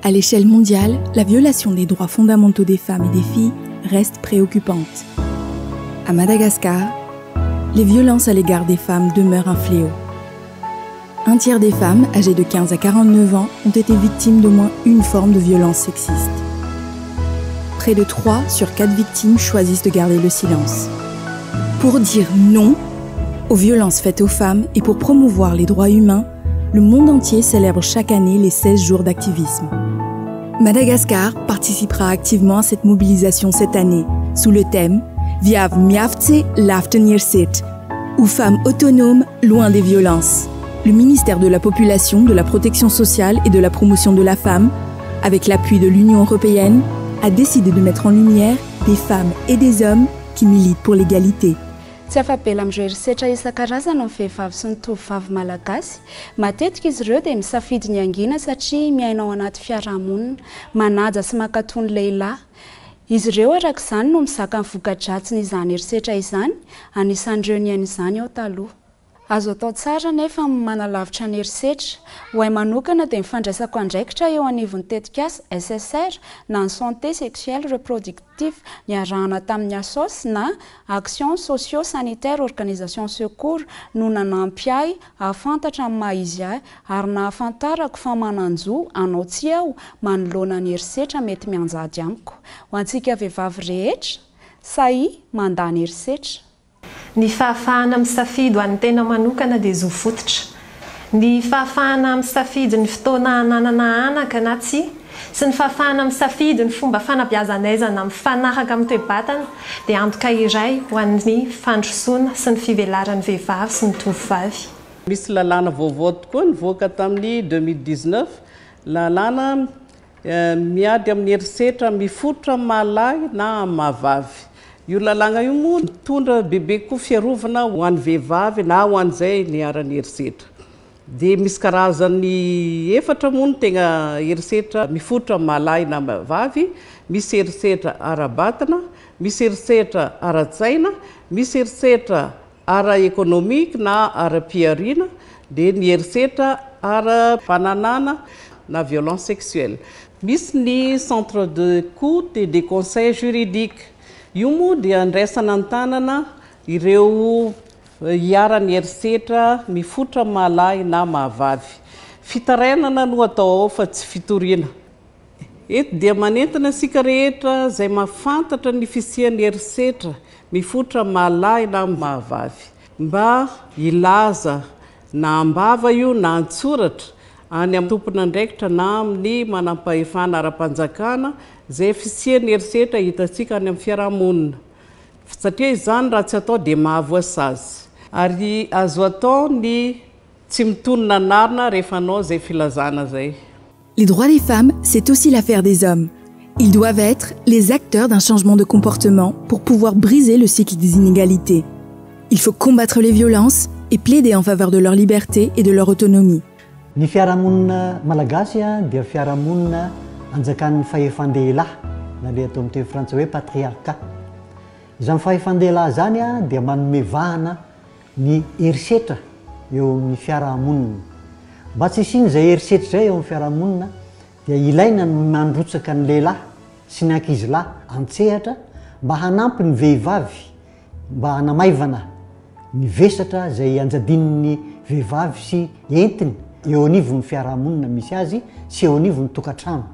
À l'échelle mondiale, la violation des droits fondamentaux des femmes et des filles reste préoccupante. À Madagascar, les violences à l'égard des femmes demeurent un fléau. Un tiers des femmes âgées de 15 à 49 ans ont été victimes d'au moins une forme de violence sexiste. Près de 3 sur 4 victimes choisissent de garder le silence. Pour dire non aux violences faites aux femmes et pour promouvoir les droits humains, le monde entier célèbre chaque année les 16 jours d'activisme. Madagascar participera activement à cette mobilisation cette année, sous le thème « Viav miavtse laftenirsit » ou « Femmes autonomes, loin des violences ». Le ministère de la Population, de la Protection sociale et de la Promotion de la femme, avec l'appui de l'Union européenne, a décidé de mettre en lumière des femmes et des hommes qui militent pour l'égalité. Tsy afa-bela amin'ireo herisetra isan-karazany amin'ny vehivavy sy ny tovovavy malagasy. Matetika izy ireo dia misafidy ny angina satria miaina ao anaty fiarahamonina, manaja sy mankatony lehilahy. Izy ireo arak'izany no mizaka ny voka-dratsiny izany herisetra izany, anisan'ireo niaina izany ao taloha. Azo atao tsara nefa manalavitra ny herisetra. Ho ahy manokana dia mifandraisako andraikitra eo anivon'ny tetikasa SSR na ny santé sexuelle reproductive niarahana tamin'ny ASOS na Action socio-sanitaire organisation secours no nanampy ahy ahafantatra amin'ny maha izy ahy ary nahafantarako fa mananjo anao tsy aho manoloana ny herisetra mety mianjady amiko. Ho antsika vehivavy rehetra, sahy mandany herisetra. Ny fahafahana misafidy ho an'ny tena manokana dia zo fototra. Ny fahafahana misafidy ny fotoana hananana anaka na tsy, sy ny fahafahana misafidy ny fomba fanabeazanaizana mifanaraka amin'ny toe-batana dia antoka iray ho an'ny fandrosoana sy ny fivelaran'ny vehivavy sy ny tovovavy. Misy lalàna vaovao tokoa nivoaka tamin'ny 2019, lalàna miady amin'ny herisetra mifototra amin'ny mahalahy na amin'ny mahavavy. Io lalàna io moa mitondra bebe koa fiarovana ho an'ny vehivavy na ho an'izay niarany herisetra. Dia misy karazany 4 moa no tegna herisetra mifototra amin'ny mahalahy na mahavavy, misy herisetra ara-batana, misy herisetra ara-tsaina, misy herisetra ara-économique na ara-piariana, dia ny herisetra ara-pananana na violence sexuelle. Misy ny centre d'écoute et de conseil juridique. Io moa dia andraisana an-tanana ireo hiarany herisetra mifototra amin'ny mahalahy na mahavavy. Fitarainana no atao ao fa tsy fitoriana. Eto dia manentana isika rehetra izay mahafantatra ny fisian'ny herisetra mifototra amin'ny mahalahy na mahavavy mba ilaza na ambava io na antsoratra any amin'ny tompon'andraikitra na amin'ny manam-pahefana ara-panjakana izay fisian'ny herisetra hitantsika any amin'ny fiarahamonina. Satria izany raha tsy atao dia mahavoasazy. Ary azo atao ny tsy mitonona anarina rehefa anao izay filazana zay. Les droits des femmes, c'est aussi l'affaire des hommes. Ils doivent être les acteurs d'un changement de comportement pour pouvoir briser le cycle des inégalités. Il faut combattre les violences et plaider en faveur de leur liberté et de leur autonomie. Ny fiarahamonina malagasy dia fiarahamonina anjakan'ny fahefan-dehilahy na le atao amin'ny teny frantsay hoe patriarcat. Izany fahefan-dehilahy zany dia manome vahana ny herisetra eo amin'ny fiarahamonina. Mba tsy isiany izay herisetra izay eo amin'ny fiarahamonina dia ilaina ny mandrotsaka ny lehilahy sy ny ankizilahy an-tsehatra mba hanampy ny vehivavy mba hanamaivana ny vesatra izay anjadin'ny vehivavy sy entiny eo anivon'ny fiarahamonina misy azy sy eo anivon'ny tokantrano.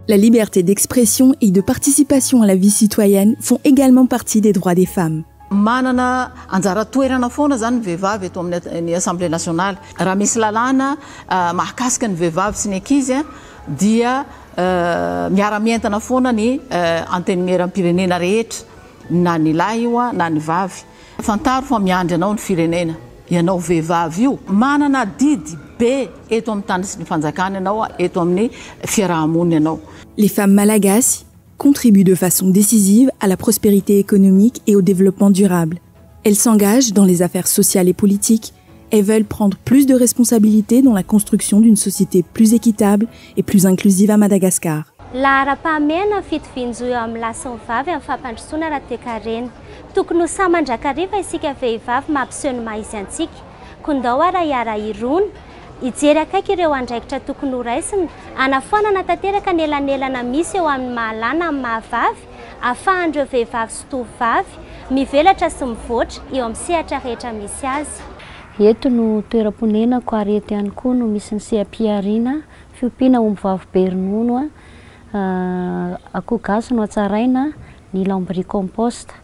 La liberté d'expression et de participation à la vie citoyenne font également partie des droits des femmes. Manana anjara toerana foana zany vehivavy eto amin'ny Assemblée nationale. Raha misy lalàna mahakasika ny vehivavy sy ny ankizy dia miara-mientana foana ny antenimiera-pirenena rehetra na ny lahy io na ny vavy. Fantaro fa miandry anao ny firenena. Ianao vehivavy io manana didy be eto amin'ny tany sy ny fanjakana ianao eto amin'ny fiarahamonina ianao. Les femmes malagasy contribuent de façon décisive à la prospérité économique et au développement durable. Elles s'engagent dans les affaires sociales et politiques et veulent prendre plus de responsabilités dans la construction d'une société plus équitable et plus inclusive à Madagascar. Lahara-pahamehana fitovinjo eo amin'ny lahy ny vavy amin'ny fampandrosoana raha-toekarena. Tokony ho saman-drakariva isika vehivavy mampiseho ny maha izy antsika. Kondao ara iara irony ijery akaiky ireo andraikitra tokony ho raisina anafoanana tanteraka ny elanelana misy eo amin'ny mahalana amin'ny mahavavy ahafahandreo vehivavy sy tovovavy mivelatra sy mivoatra eo amin'ny sehatra rehetra misy azy. Eto no toeram-ponenako ary eto ihany koa no misy ny seha-piariana fiompiana ombivavy be ronono akoho gasy no hatsaraina ny lambris compost.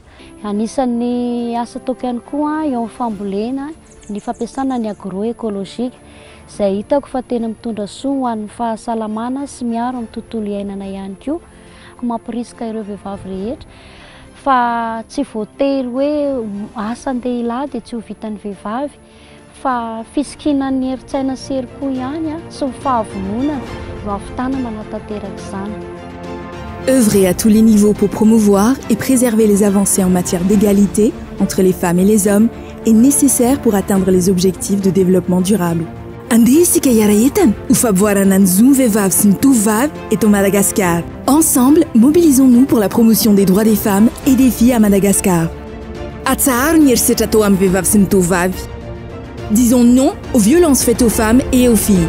Anisan'ny asa ataoko ihany koa eo amin'ny fambolena ny fampiasana ny agroekôlôjika izay hitako fa tena mitondra soa ho an'ny fahasalamana sy miaro amin'ny tontolo iainana ihany koa. Mampirisika ireo vehivavy rehetra fa tsy voatery hoe asan-dehilahy dia tsy ho vitan'ny vehivavy fa fisikinan'ny herin-tsaina sy herim-po ihany sy ny fahavononana no ahavitana manatanteraka izany. Œuvrer à tous les niveaux pour promouvoir et préserver les avancées en matière d'égalité entre les femmes et les hommes est nécessaire pour atteindre les objectifs de développement durable. Andesika yaraetan ou faboarana ny zoom vehivavy sy ny tovovavy eto Madagascar. Ensemble, mobilisons-nous pour la promotion des droits des femmes et des filles à Madagascar. Atsaharo ny herisetra atao amin'ny vehivavy sy ny tovovavy. Disons non aux violences faites aux femmes et aux filles.